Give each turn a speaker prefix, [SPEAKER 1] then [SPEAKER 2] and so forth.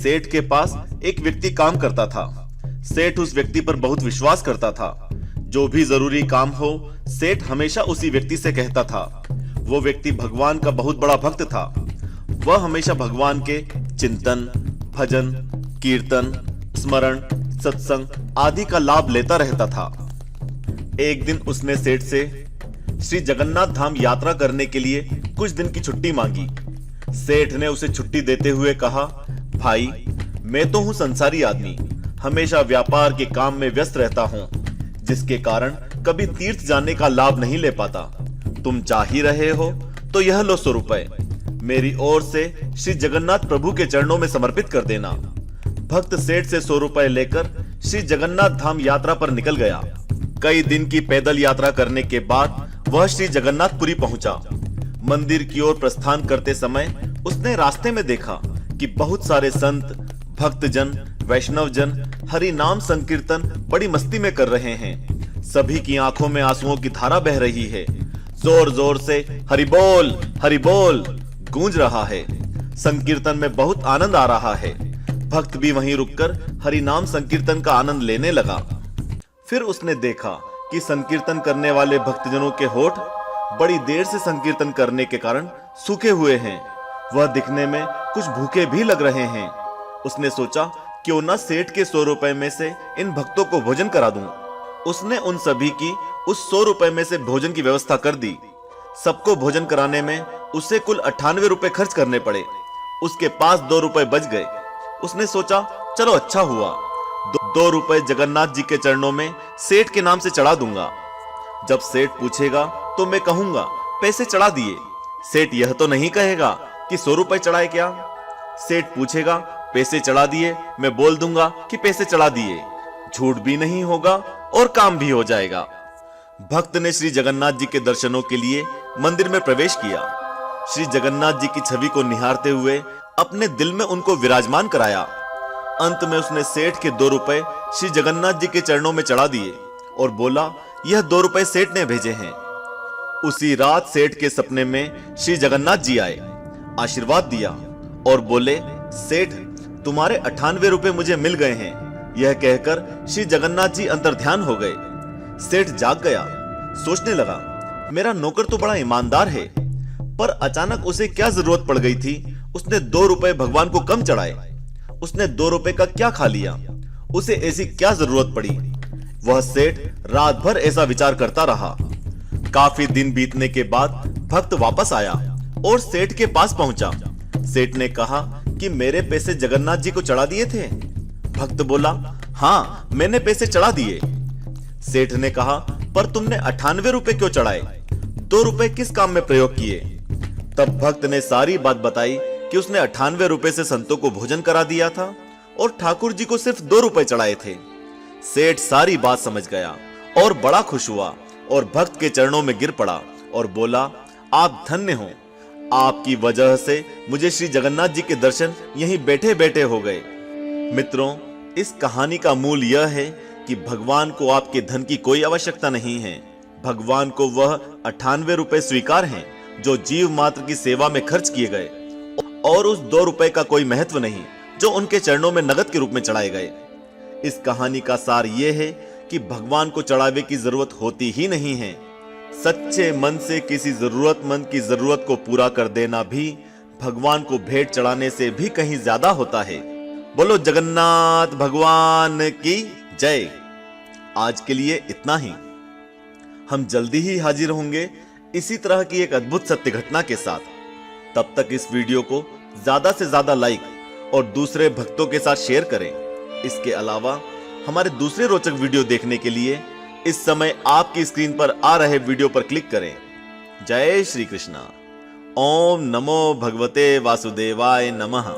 [SPEAKER 1] सेठ के पास एक व्यक्ति काम करता था। सेठ उस व्यक्ति पर बहुत विश्वास करता था। जो भी जरूरी काम हो, सेठ हमेशा उसी व्यक्ति से कहता था। वो व्यक्ति भगवान का बहुत बड़ा भक्त था। वह हमेशा भगवान के चिंतन, भजन, कीर्तन, स्मरण, सत्संग आदि का लाभ लेता रहता था। एक दिन उसने सेठ से श्री जगन्नाथ धाम यात्रा करने के लिए कुछ दिन की छुट्टी मांगी। सेठ ने उसे छुट्टी देते हुए कहा, भाई, मैं तो हूं संसारी आदमी, हमेशा व्यापार के काम में व्यस्त रहता हूं, जिसके कारण कभी तीर्थ जाने का लाभ नहीं ले पाता। तुम चाह ही रहे हो तो यह लो 100 रुपए, मेरी ओर से श्री जगन्नाथ प्रभु के चरणों में समर्पित कर देना। भक्त सेठ से 100 रुपए लेकर श्री जगन्नाथ धाम यात्रा पर निकल गया। कई दिन की पैदल यात्रा करने के बाद वह श्री जगन्नाथपुरी पहुंचा। मंदिर की ओर प्रस्थान करते समय उसने रास्ते में देखा कि बहुत सारे संत, भक्तजन, वैष्णवजन हरि नाम संकीर्तन बड़ी मस्ती में कर रहे हैं। सभी की आंखों में आंसुओं की धारा बह रही है। जोर जोर से हरि बोल गूंज रहा है। संकीर्तन में बहुत आनंद आ रहा है। भक्त भी वहीं रुककर हरि नाम संकीर्तन का आनंद लेने लगा। फिर उसने देखा कि संकीर्तन करने वाले भक्तजनों के होठ बड़ी देर से संकीर्तन करने के कारण सूखे हुए हैं। वह दिखने में कुछ भूखे भी लग रहे हैं। उसने सोचा, क्यों ना सेठ के 100 रुपए में से इन भक्तों को भोजन करा दूं। उसने उन सभी की उस 100 रुपए में से भोजन की व्यवस्था कर दी। सबको भोजन कराने में उसे कुल 98 रुपए खर्च करने पड़े। उसके पास 2 रुपए बच गए। उसने सोचा, चलो अच्छा हुआ, 2 रुपए जगन्नाथ जी के चरणों में सेठ के नाम से चढ़ा दूंगा। जब सेठ पूछेगा तो मैं कहूंगा पैसे चढ़ा दिए। सेठ यह तो नहीं कहेगा कि 100 रुपए चढ़ाए क्या। सेठ पूछेगा पैसे चढ़ा दिए, मैं बोल दूंगा कि पैसे चढ़ा दिए। झूठ भी नहीं होगा और काम भी हो जाएगा। भक्त ने श्री जगन्नाथ जी के दर्शनों के लिए मंदिर में प्रवेश किया। श्री जगन्नाथ जी की छवि को निहारते हुए अपने दिल में उनको विराजमान कराया। अंत में उसने सेठ के 2 रुपए श्री जगन्नाथ जी के चरणों में चढ़ा दिए और बोला, यह 2 रुपए सेठ ने भेजे हैं। उसी रात सेठ के सपने में श्री जगन्नाथ जी आए, आशीर्वाद दिया और बोले, सेठ, तुम्हारे 98 रुपए मुझे मिल गए हैं। यह कहकर श्री जगन्नाथ जी अंतर्ध्यान हो गए। सेठ जाग गया, सोचने लगा, मेरा नौकर तो बड़ा ईमानदार है, पर अचानक उसे क्या जरूरत पड़ गई थी। उसने 2 रुपए भगवान को कम चढ़ाए। उसने 2 रुपए का क्या खा लिया, उसे ऐसी क्या जरूरत पड़ी। वह सेठ रात भर ऐसा विचार करता रहा। काफी दिन बीतने के बाद भक्त वापस आया और सेठ के पास पहुंचा। सेठ ने कहा कि मेरे पैसे जगन्नाथ जी को चढ़ा दिए थे। भक्त बोला, हाँ, मैंने पैसे चढ़ा दिए। सेठ ने कहा, पर तुमने 98 रुपए क्यों चढ़ाए, 2 रुपए किस काम में प्रयोग किए। तब भक्त ने सारी बात बताई कि उसने 98 रुपए से संतों को भोजन करा दिया था और ठाकुर जी को सिर्फ 2 रुपए चढ़ाए थे। सेठ सारी बात समझ गया और बड़ा खुश हुआ और भक्त के चरणों में गिर पड़ा और बोला, आप धन्य हो, आपकी वजह से मुझे श्री जगन्नाथ जी के दर्शन यहीं बैठे बैठे हो गए। मित्रों, इस कहानी का मूल यह है कि भगवान को आपके धन की कोई आवश्यकता नहीं है। भगवान को वह 98 रुपए स्वीकार हैं जो जीव मात्र की सेवा में खर्च किए गए, और उस 2 रुपए का कोई महत्व नहीं जो उनके चरणों में नगद के रूप में चढ़ाए गए। इस कहानी का सार यह है कि भगवान को चढ़ावे की जरूरत होती ही नहीं है। सच्चे मन से किसी जरूरतमंद की जरूरत को पूरा कर देना भी भगवान को भेंट चढ़ाने से भी कहीं ज्यादा होता है। बोलो जगन्नाथ भगवान की जय। आज के लिए इतना ही। हम जल्दी ही हाजिर होंगे इसी तरह की एक अद्भुत सत्य घटना के साथ। तब तक इस वीडियो को ज्यादा से ज्यादा लाइक और दूसरे भक्तों के साथ शेयर करें। इसके अलावा हमारे दूसरे रोचक वीडियो देखने के लिए इस समय आपकी स्क्रीन पर आ रहे वीडियो पर क्लिक करें। जय श्री कृष्णा। ओम नमो भगवते वासुदेवाय नमः।